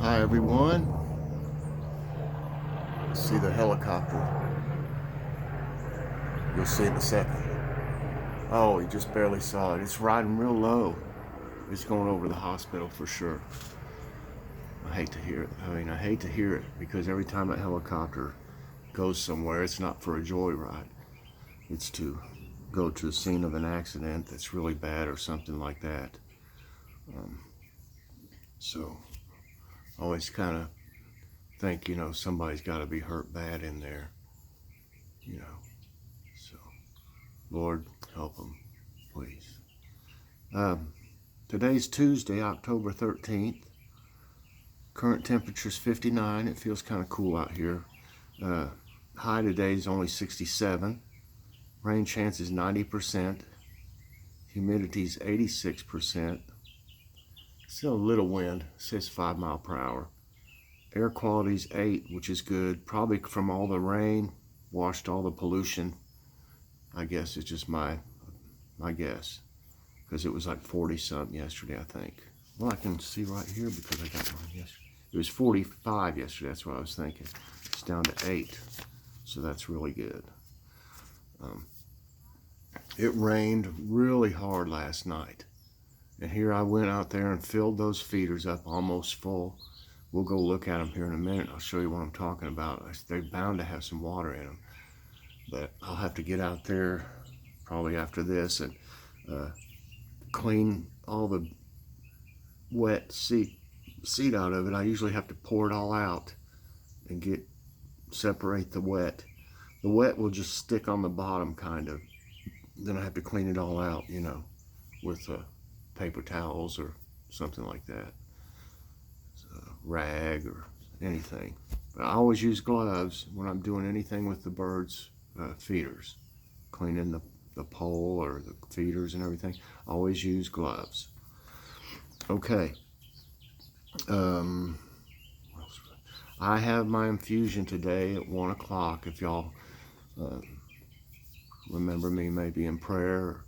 Hi everyone. See the helicopter. You'll see it in a second. Oh, you just barely saw it. It's riding real low. It's going over the hospital for sure. I hate to hear it. I hate to hear it because every time a helicopter goes somewhere, it's not for a joyride. It's to go to the scene of an accident that's really bad or something like that. So always kind of think, somebody's got to be hurt bad in there, you know. So Lord, help them, please. Today's Tuesday, October 13th. Current temperature is 59. It feels kind of cool out here. High today is only 67. Rain chance is 90%. Humidity is 86%. Still a little wind. It says 5 miles per hour. Air quality is 8, which is good. Probably from all the rain, washed all the pollution. I guess it's just my guess. Because it was like 40 something yesterday, I think. Well, I can see right here because I got mine yesterday. It was 45 yesterday, that's what I was thinking. It's down to 8, so that's really good. It rained really hard last night. And here I went out there and filled those feeders up almost full. We'll go look at them here in a minute. I'll show you what I'm talking about. They're bound to have some water in them. But I'll have to get out there probably after this and clean all the wet seed out of it. I usually have to pour it all out and separate the wet. The wet will just stick on the bottom kind of. Then I have to clean it all out, with paper towels or something like that. Rag or anything. But I always use gloves when I'm doing anything with the birds' feeders. Cleaning the pole or the feeders and everything. I always use gloves. Okay. I have my infusion today at 1 o'clock. If y'all remember me maybe in prayer,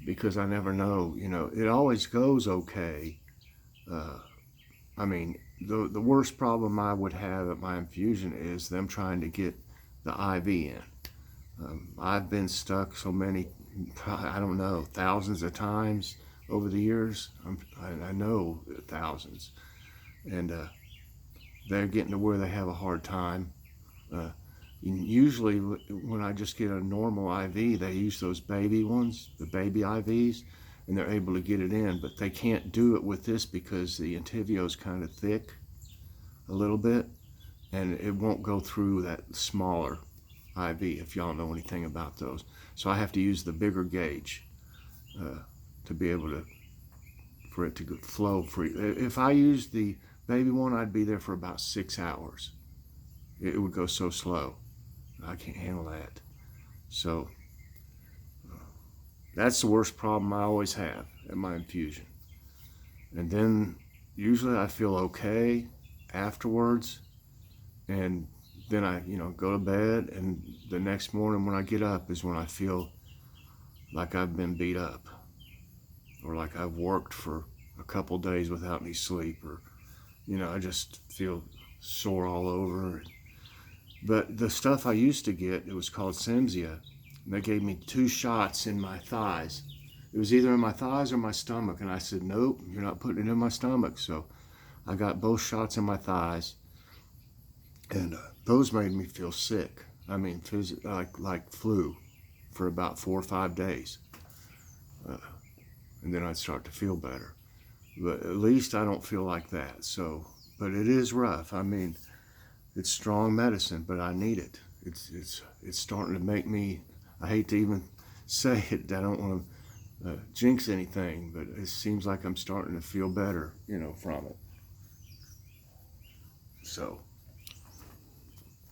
because I never know, it always goes okay. The worst problem I would have at my infusion is them trying to get the IV in. I've been stuck so many, I don't know, thousands of times over the years. I know thousands. And they're getting to where they have a hard time. Usually when I just get a normal IV, they use those baby ones, the baby IVs, and they're able to get it in, but they can't do it with this because the Entyvio is kind of thick a little bit, and it won't go through that smaller IV, if y'all know anything about those. So I have to use the bigger gauge to be able for it to flow free. If I used the baby one, I'd be there for about 6 hours. It would go so slow. I can't handle that. So that's the worst problem I always have at my infusion. And then usually I feel okay afterwards, and then I go to bed, and the next morning when I get up is when I feel like I've been beat up, or like I've worked for a couple days without any sleep, or I just feel sore all over. But the stuff I used to get, it was called Cimzia. They gave me 2 shots in my thighs. It was either in my thighs or my stomach, and I said, nope, you're not putting it in my stomach. So I got both shots in my thighs, and those made me feel sick. Like flu for about 4 or 5 days. And then I'd start to feel better. But at least I don't feel like that. So, but it is rough. It's strong medicine, but I need it. It's starting to make me, I hate to even say it, I don't want to jinx anything, but it seems like I'm starting to feel better, from it. So,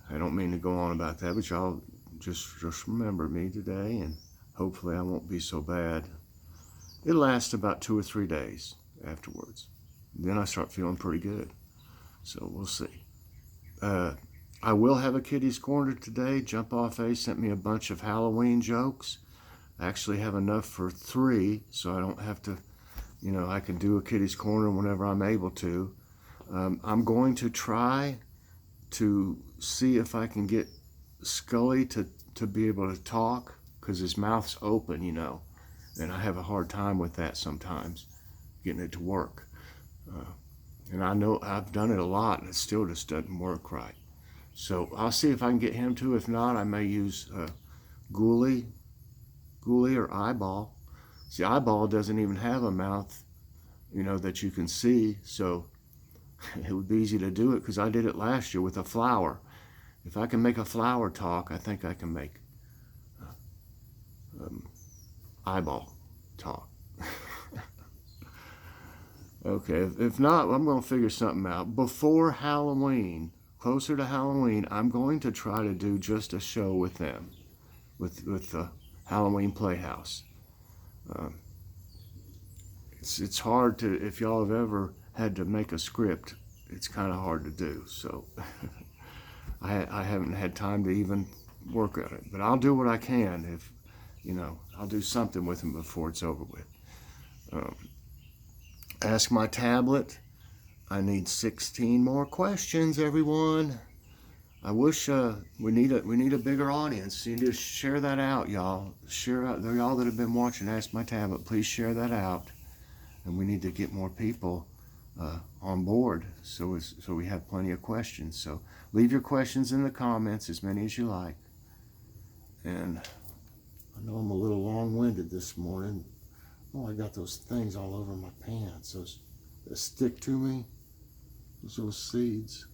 I don't mean to go on about that, but y'all just remember me today, and hopefully I won't be so bad. It lasts about 2 or 3 days afterwards. Then I start feeling pretty good. So we'll see. I will have a Kitty's Corner today. Jump Off A sent me a bunch of Halloween jokes. I actually have enough for 3, so I don't have to, I can do a Kitty's Corner whenever I'm able to. I'm going to try to see if I can get Scully to be able to talk, because his mouth's open, you know, and I have a hard time with that sometimes, getting it to work. And I know I've done it a lot and it still just doesn't work right. So I'll see if I can get him to. If not, I may use Ghoulie or Eyeball. See, Eyeball doesn't even have a mouth, you know, that you can see, so it would be easy to do it because I did it last year with a flower. If I can make a flower talk, I think I can make Eyeball talk. Okay, if not, I'm going to figure something out. Before Halloween, closer to Halloween, I'm going to try to do just a show with them, with the Halloween Playhouse. It's hard to, if y'all have ever had to make a script, it's kind of hard to do. So I haven't had time to even work on it, but I'll do what I can. If you know, I'll do something with them before it's over with. Ask My Tablet. I need 16 more questions, everyone. I wish we need a bigger audience. You need to share that out, y'all. Share out. Y'all that have been watching Ask My Tablet, please share that out. And we need to get more people on board, so we have plenty of questions. So leave your questions in the comments, as many as you like. And I know I'm a little long-winded this morning. Oh, I got those things all over my pants. Those that stick to me. Those little seeds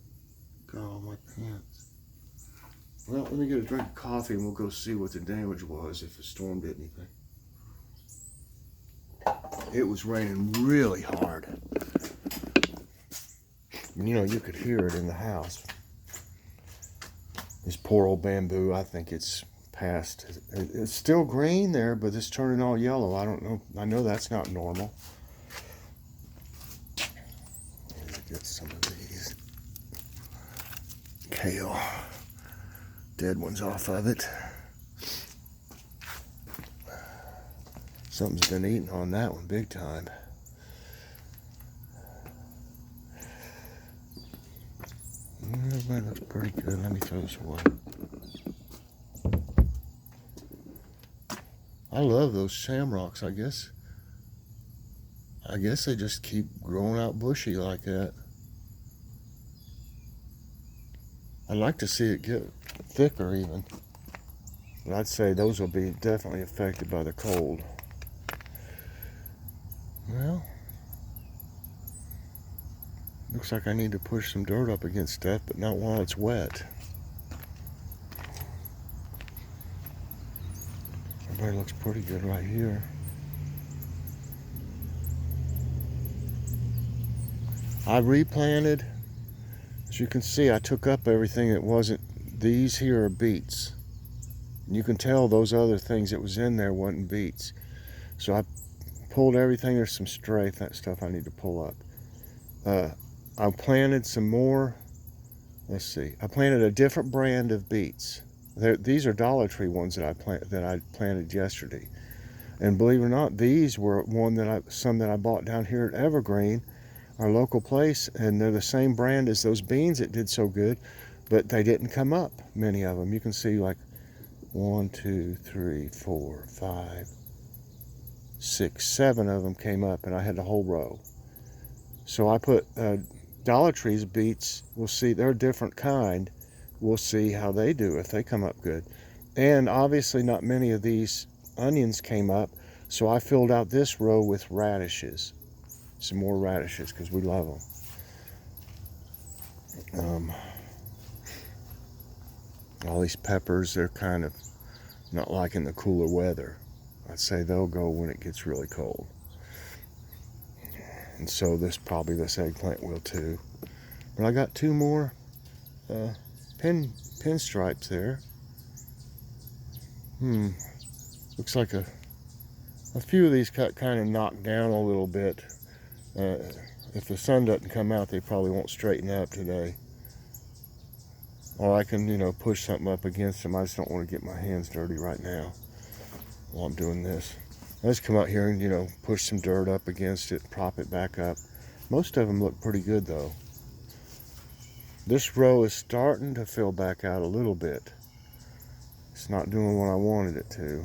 got all my pants. Well, let me get a drink of coffee and we'll go see what the damage was, if the storm did anything. It was raining really hard. You know, you could hear it in the house. This poor old bamboo, I think it's past. It's still green there, but it's turning all yellow. I don't know. I know that's not normal. Let me get some of these kale dead ones off of it. Something's been eating on that one big time. That looks pretty good. Let me throw this away. I love those shamrocks. I guess they just keep growing out bushy like that. I'd like to see it get thicker even. But I'd say those will be definitely affected by the cold. Well, looks like I need to push some dirt up against stuff, but not while it's wet. Everybody looks pretty good right here. I replanted. As you can see, I took up everything that wasn't. These here are beets. And you can tell those other things that was in there wasn't beets. So I pulled everything. There's some stray stuff I need to pull up. I planted some more. Let's see. I planted a different brand of beets. These are Dollar Tree ones that I planted yesterday. And believe it or not, these were some that I bought down here at Evergreen, our local place, and they're the same brand as those beans that did so good, but they didn't come up, many of them. You can see like 1, 2, 3, 4, 5, 6, 7 of them came up, and I had the whole row. So I put Dollar Tree's beets. We'll see, they're a different kind. We'll see how they do, if they come up good. And obviously not many of these onions came up, so I filled out this row with radishes. Some more radishes, because we love them. All these peppers, they're kind of not liking the cooler weather. I'd say they'll go when it gets really cold. And so this eggplant will too. But I got 2 more pinstripes there. Looks like a few of these got kind of knocked down a little bit. If the sun doesn't come out, they probably won't straighten up today. Or I can, you know, push something up against them. I just don't want to get my hands dirty right now while I'm doing this. I just come out here and, you know, push some dirt up against it, prop it back up. Most of them look pretty good though. This row is starting to fill back out a little bit. It's not doing what I wanted it to,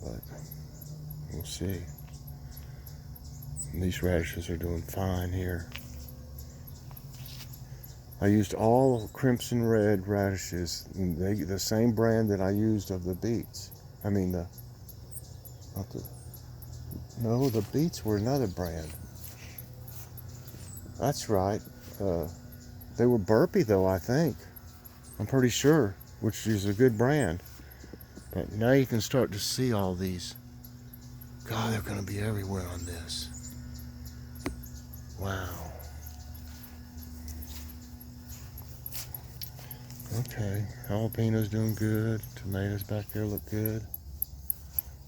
but we'll see. And these radishes are doing fine here. I used all crimson red radishes, the same brand that I used of the beets. I mean, the beets were another brand. That's right. They were Burpee though, I think. I'm pretty sure, which is a good brand. But now you can start to see all these. God, they're going to be everywhere on this. Wow. Okay, jalapeno's doing good. Tomatoes back there look good.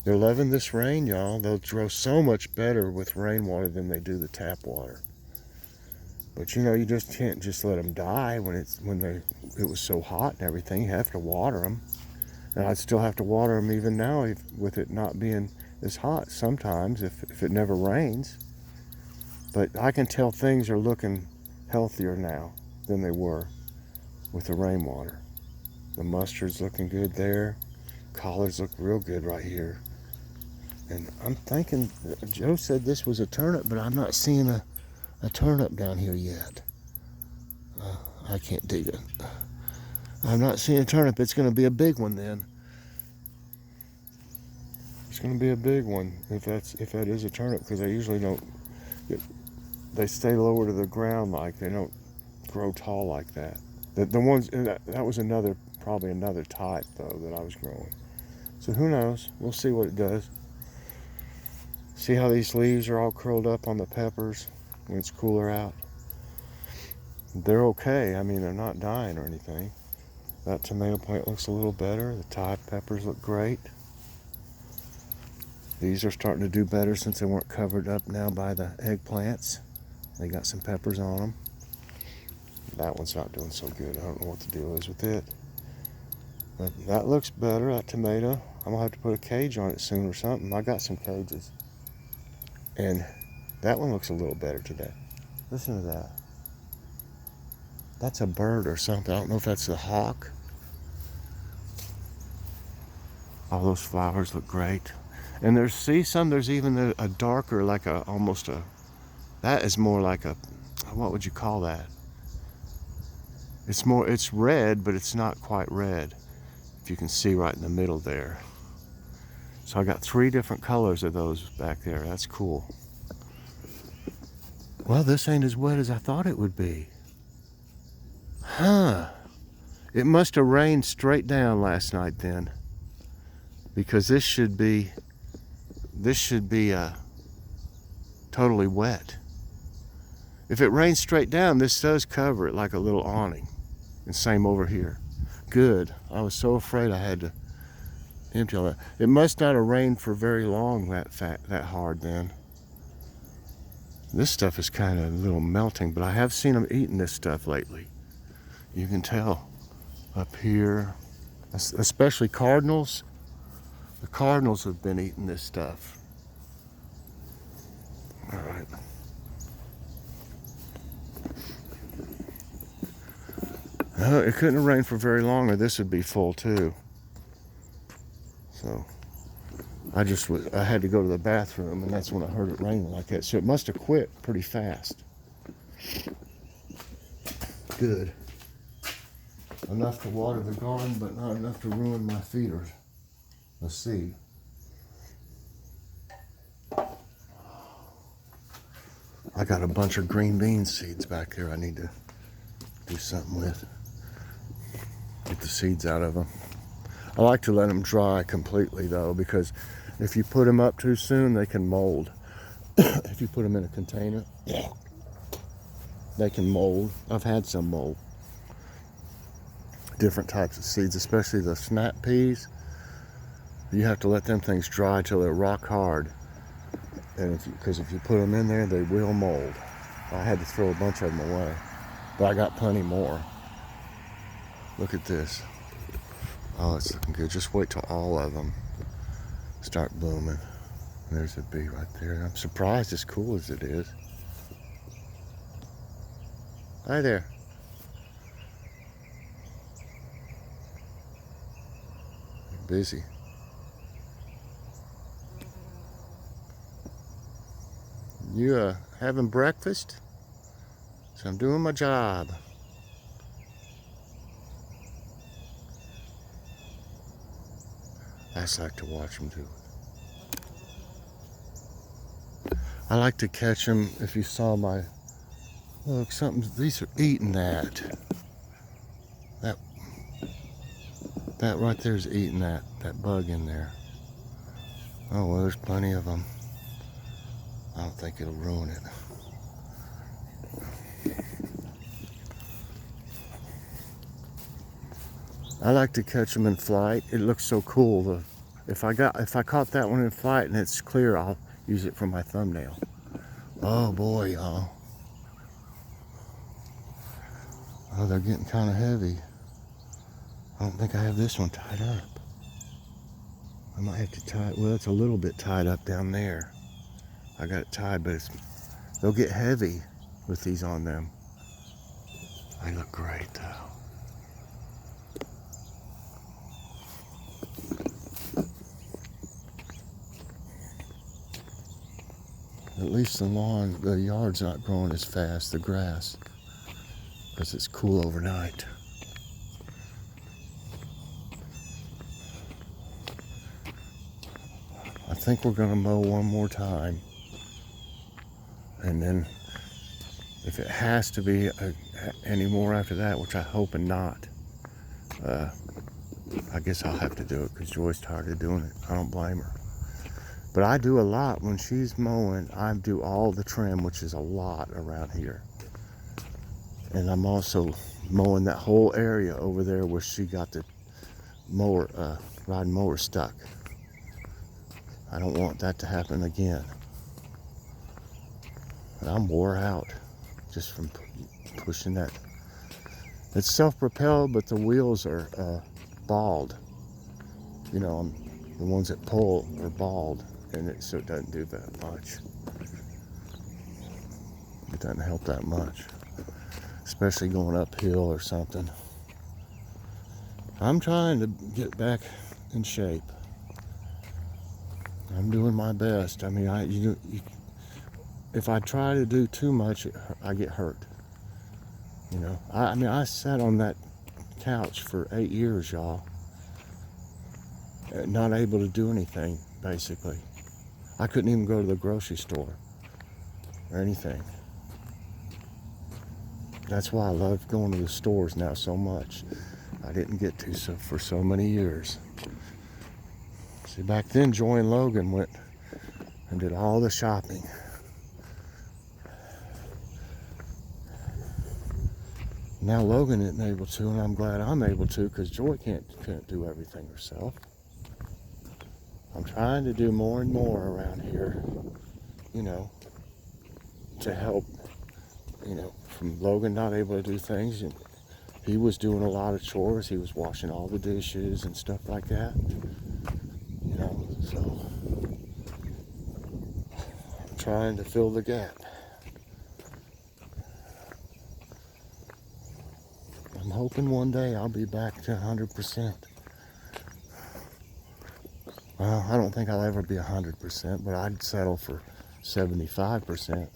They're loving this rain, y'all. They'll grow so much better with rainwater than they do the tap water. But you know, you just can't just let them die when it was so hot and everything. You have to water them. And I'd still have to water them even now with it not being as hot sometimes if it never rains. But I can tell things are looking healthier now than they were with the rainwater. The mustard's looking good there. Collards look real good right here. And I'm thinking, Joe said this was a turnip, but I'm not seeing a turnip down here yet. I can't dig it. I'm not seeing a turnip. It's going to be a big one then. It's going to be a big one if that is a turnip, because they usually don't. They stay lower to the ground, like they don't grow tall like that. The ones that was probably another type though that I was growing. So who knows? We'll see what it does. See how these leaves are all curled up on the peppers when it's cooler out. They're okay. I mean, they're not dying or anything. That tomato plant looks a little better. The Thai peppers look great. These are starting to do better since they weren't covered up now by the eggplants. They got some peppers on them. That one's not doing so good. I don't know what the deal is with it. But that looks better, that tomato. I'm going to have to put a cage on it soon or something. I got some cages. And that one looks a little better today. Listen to that. That's a bird or something. I don't know if that's a hawk. All those flowers look great. And there's even a darker, like that is more like what would you call that? It's red, but it's not quite red. If you can see right in the middle there. So I got 3 different colors of those back there. That's cool. Well, this ain't as wet as I thought it would be. Huh. It must have rained straight down last night then. Because this should be totally wet. If it rains straight down, this does cover it like a little awning. And same over here. Good. I was so afraid I had to empty all that. It must not have rained for very long that hard then. This stuff is kind of a little melting, but I have seen them eating this stuff lately. You can tell up here, especially cardinals. The cardinals have been eating this stuff. All right. It couldn't have rained for very long, or this would be full too. So I had to go to the bathroom, and that's when I heard it raining like that. So it must have quit pretty fast. Good. Enough to water the garden, but not enough to ruin my feeders. Let's see. I got a bunch of green bean seeds back there I need to do something with. Get the seeds out of them. I like to let them dry completely though, because if you put them up too soon, they can mold. If you put them in a container, they can mold. I've had some mold. Different types of seeds, especially the snap peas. You have to let them things dry till they're rock hard. And because if you put them in there, they will mold. I had to throw a bunch of them away, but I got plenty more. Look at this. Oh, it's looking good. Just wait till all of them start blooming. There's a bee right there. I'm surprised as cool as it is. Hi there. busy. You having breakfast? So I'm doing my job. I just like to watch them do it. I like to catch them. If you saw my look, these are eating that. That right there is eating that bug in there. Oh well, there's plenty of them. I don't think it'll ruin it. I like to catch them in flight. It looks so cool. If I caught that one in flight and it's clear, I'll use it for my thumbnail. Oh boy, y'all. Oh, they're getting kind of heavy. I don't think I have this one tied up. I might have to tie it. Well, it's a little bit tied up down there. I got it tied, but they'll get heavy with these on them. They look great though. At least the yard's not growing as fast, the grass, because it's cool overnight. I think we're gonna mow one more time, and then if it has to be any more after that, which I hope and not, I guess I'll have to do it because Joy's tired of doing it. I don't blame her. But I do a lot when she's mowing. I do all the trim, which is a lot around here. And I'm also mowing that whole area over there where she got the mower, riding mower stuck. I don't want that to happen again. But I'm wore out just from pushing that. It's self-propelled, but the wheels are bald. You know, the ones that pull are bald, and so it doesn't do that much. It doesn't help that much, especially going uphill or something. I'm trying to get back in shape. I'm doing my best. I mean, if I try to do too much, I get hurt. You know, I mean, I sat on that couch for 8 years, y'all. Not able to do anything, basically. I couldn't even go to the grocery store or anything. That's why I love going to the stores now so much. I didn't get to for so many years. See, back then, Joy and Logan went and did all the shopping. Now Logan isn't able to, and I'm glad I'm able to, because Joy can't do everything herself. I'm trying to do more and more around here, you know, to help, you know, from Logan not able to do things, and he was doing a lot of chores. He was washing all the dishes and stuff like that, you know, so I'm trying to fill the gap. I'm hoping one day I'll be back to 100%. Well, I don't think I'll ever be 100%, but I'd settle for 75%.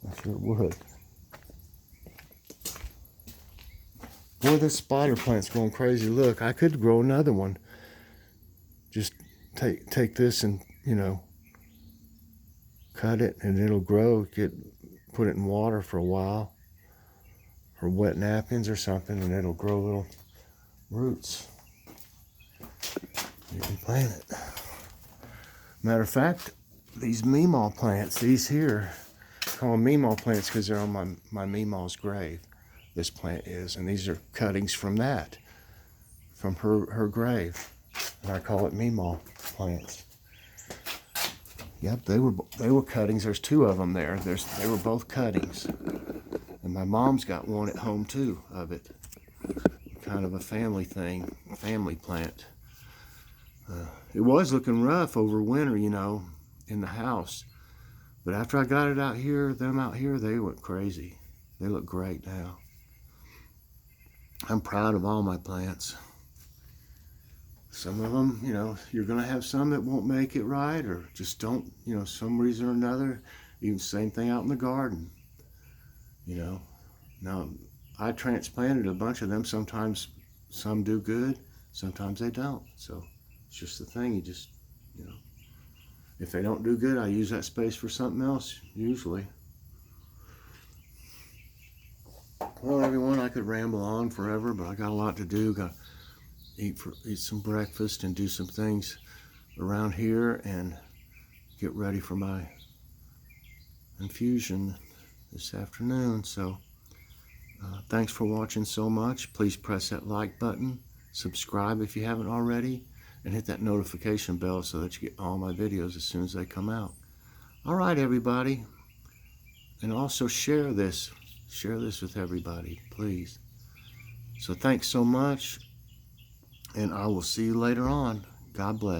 I sure would. Boy, this spider plant's going crazy. Look, I could grow another one. Just take this and, you know, cut it and it'll grow. Put it in water for a while, or wet napkins or something, and it'll grow little roots. You can plant it. Matter of fact, these meemaw plants, these here, I call them meemaw plants because they're on my meemaw's grave. This plant is, and these are cuttings from that, from her grave, and I call it meemaw plants. Yep, they were cuttings. There's 2 of them there. They were both cuttings, and my mom's got one at home too of it. Kind of a family thing, family plant. It was looking rough over winter, you know, in the house. But after I got it out here, they went crazy. They look great now. I'm proud of all my plants. Some of them, you know, you're going to have some that won't make it right or just don't, you know, some reason or another. Even same thing out in the garden, you know. Now, I transplanted a bunch of them. Sometimes some do good, sometimes they don't. So it's just the thing. You just, you know, if they don't do good, I use that space for something else, usually. Well, everyone, I could ramble on forever, but I got a lot to do. Got to eat some breakfast and do some things around here and get ready for my infusion this afternoon. So thanks for watching so much. Please press that like button, subscribe if you haven't already, and hit that notification bell so that you get all my videos as soon as they come out. All right, everybody. And also share this with everybody, please. So thanks so much, and I will see you later on. God bless.